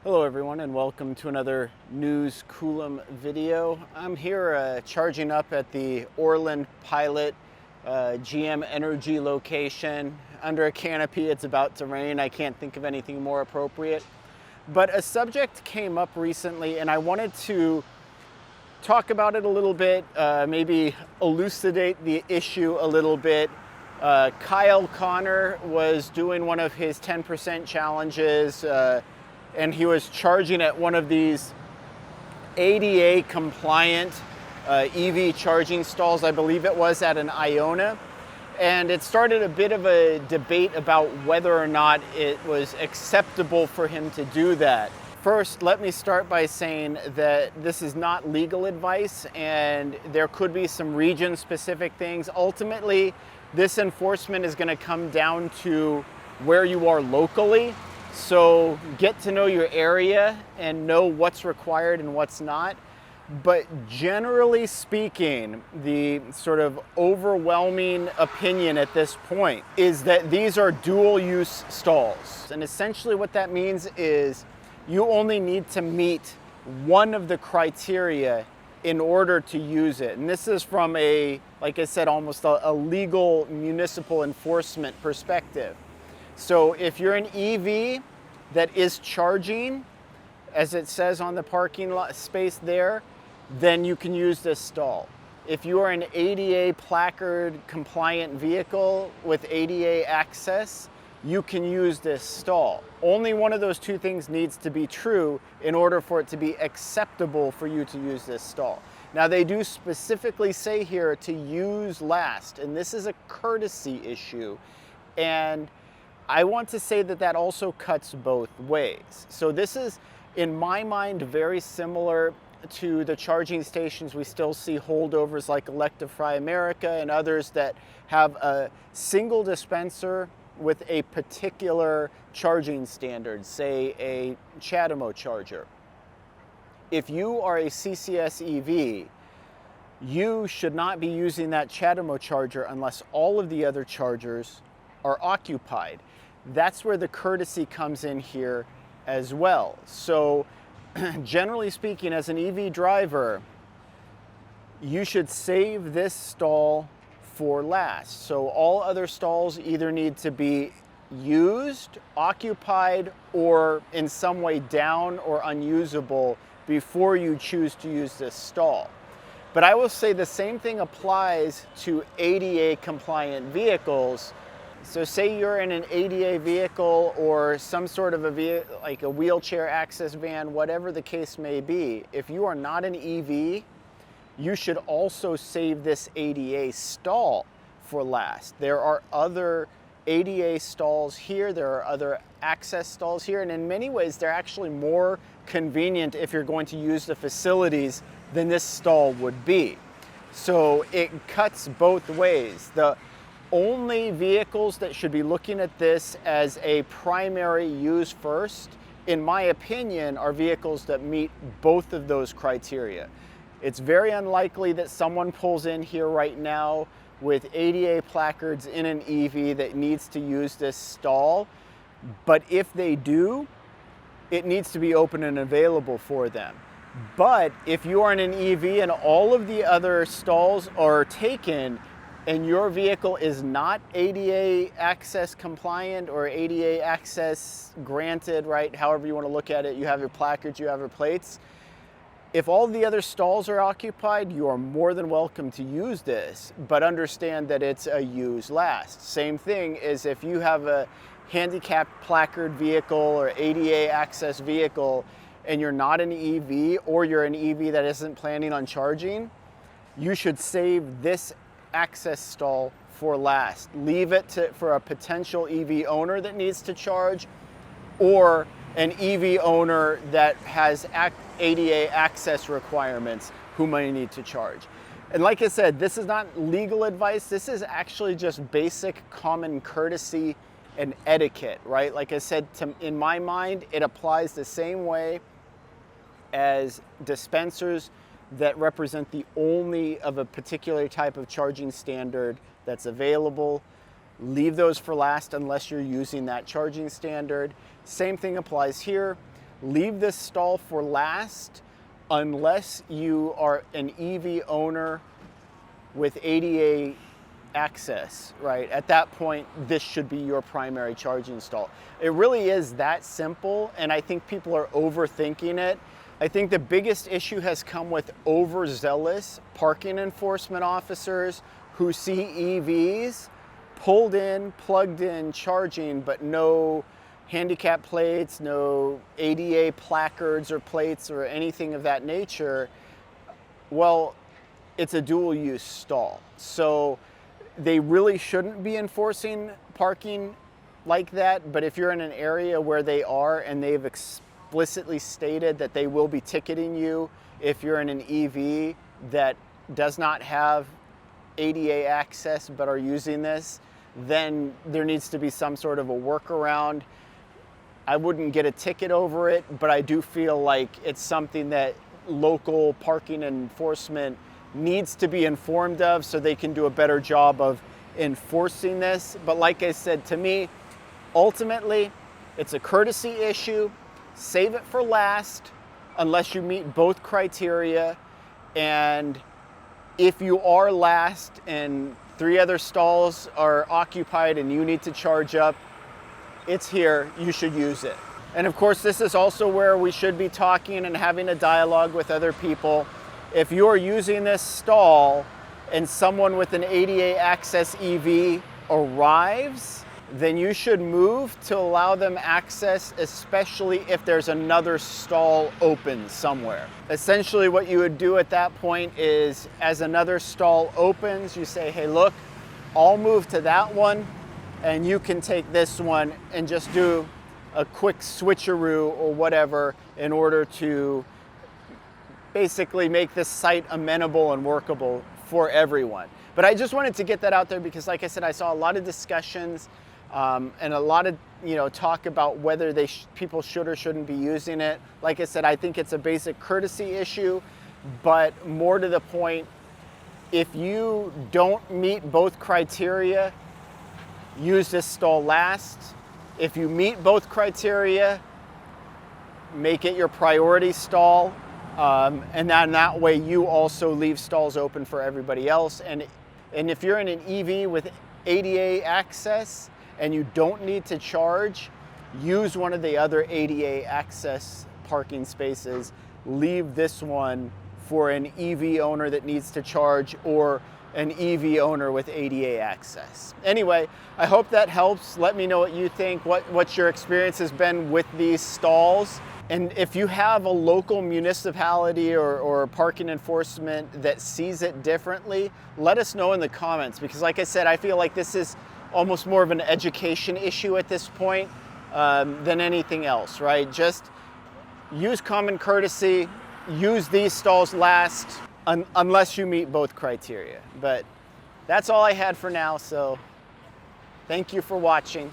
Hello everyone and welcome to another News Coolum video. I'm here charging up at the Orland Pilot GM Energy location under a canopy. It's about to rain. I can't think of anything more appropriate. But a subject came up recently and I wanted to talk about it a little bit, maybe elucidate the issue a little bit. Kyle Connor was doing one of his 10% challenges and he was charging at one of these ADA compliant EV charging stalls. I believe it was at an Iona. And it started a bit of a debate about whether or not it was acceptable for him to do that. First, let me start by saying that this is not legal advice and there could be some region-specific things. Ultimately, this enforcement is going to come down to where you are locally. So get to know your area and know what's required and what's not. But generally speaking, the sort of overwhelming opinion at this point is that these are dual use stalls. And essentially what that means is you only need to meet one of the criteria in order to use it. And this is from a, like I said, almost a legal municipal enforcement perspective. So if you're an EV that is charging, as it says on the parking lot space there, then you can use this stall. If you are an ADA placard compliant vehicle with ADA access, you can use this stall. Only one of those two things needs to be true in order for it to be acceptable for you to use this stall. Now they do specifically say here to use last, and this is a courtesy issue. And I want to say that that also cuts both ways. So this is, in my mind, very similar to the charging stations we still see holdovers like Electrify America and others that have a single dispenser with a particular charging standard, say a CHAdeMO charger. If you are a CCS EV, you should not be using that CHAdeMO charger unless all of the other chargers are occupied. That's where the courtesy comes in here as well. So generally speaking, as an EV driver, you should save this stall for last. So all other stalls either need to be used, occupied, or in some way down or unusable before you choose to use this stall. But I will say the same thing applies to ADA compliant vehicles. So say you're in an ADA vehicle or some sort of like a wheelchair access van, whatever the case may be, if you are not an EV, you should also save this ADA stall for last. There are other ADA stalls here, there are other access stalls here, and in many ways they're actually more convenient if you're going to use the facilities than this stall would be. So it cuts both ways. The only vehicles that should be looking at this as a primary use first, in my opinion, are vehicles that meet both of those criteria. It's very unlikely that someone pulls in here right now with ADA placards in an EV that needs to use this stall. But if they do, it needs to be open and available for them. But if you are in an EV and all of the other stalls are taken and your vehicle is not ADA access compliant or ADA access granted, right? However you want to look at it, you have your placards, you have your plates. If all the other stalls are occupied, you are more than welcome to use this, but understand that it's a use last. Same thing is if you have a handicapped placard vehicle or ADA access vehicle and you're not an EV or you're an EV that isn't planning on charging, you should save this access stall for last. Leave it for a potential EV owner that needs to charge or an EV owner that has ADA access requirements who may need to charge. And like I said, this is not legal advice. This is actually just basic common courtesy and etiquette, right? Like I said, in my mind, it applies the same way as dispensers that represent the only of a particular type of charging standard that's available. Leave those for last unless you're using that charging standard. Same thing applies here. leave this stall for last unless you are an EV owner with ADA access, right? At that point, this should be your primary charging stall. It really is that simple, and I think people are overthinking it. I think the biggest issue has come with overzealous parking enforcement officers who see EVs pulled in, plugged in, charging, but no handicap plates, no ADA placards or plates or anything of that nature. Well, it's a dual use stall. So they really shouldn't be enforcing parking like that, but if you're in an area where they are and they've explicitly stated that they will be ticketing you if you're in an EV that does not have ADA access but are using this, then there needs to be some sort of a workaround. I wouldn't get a ticket over it, but I do feel like it's something that local parking enforcement needs to be informed of so they can do a better job of enforcing this. But like I said, to me, ultimately, it's a courtesy issue. Save it for last unless you meet both criteria. And if you are last and 3 other stalls are occupied and you need to charge up, it's here, you should use it. And of course, this is also where we should be talking and having a dialogue with other people. If you're using this stall and someone with an ADA access EV arrives, then you should move to allow them access, especially if there's another stall open somewhere. Essentially what you would do at that point is, as another stall opens, you say, hey, look, I'll move to that one and you can take this one, and just do a quick switcheroo or whatever in order to basically make this site amenable and workable for everyone. But I just wanted to get that out there because, like I said, I saw a lot of discussions and a lot of talk about whether people should or shouldn't be using it. Like I said, I think it's a basic courtesy issue, but more to the point, if you don't meet both criteria, use this stall last. If you meet both criteria, make it your priority stall. And then that way you also leave stalls open for everybody else. And if you're in an EV with ADA access and you don't need to charge, use one of the other ADA access parking spaces. Leave this one for an EV owner that needs to charge or an EV owner with ADA access. Anyway, I hope that helps. Let me know what you think, what your experience has been with these stalls. And if you have a local municipality or parking enforcement that sees it differently, let us know in the comments, because like I said, I feel like this is almost more of an education issue at this point than anything else, right? Just use common courtesy, use these stalls last, unless you meet both criteria. But that's all I had for now, so thank you for watching.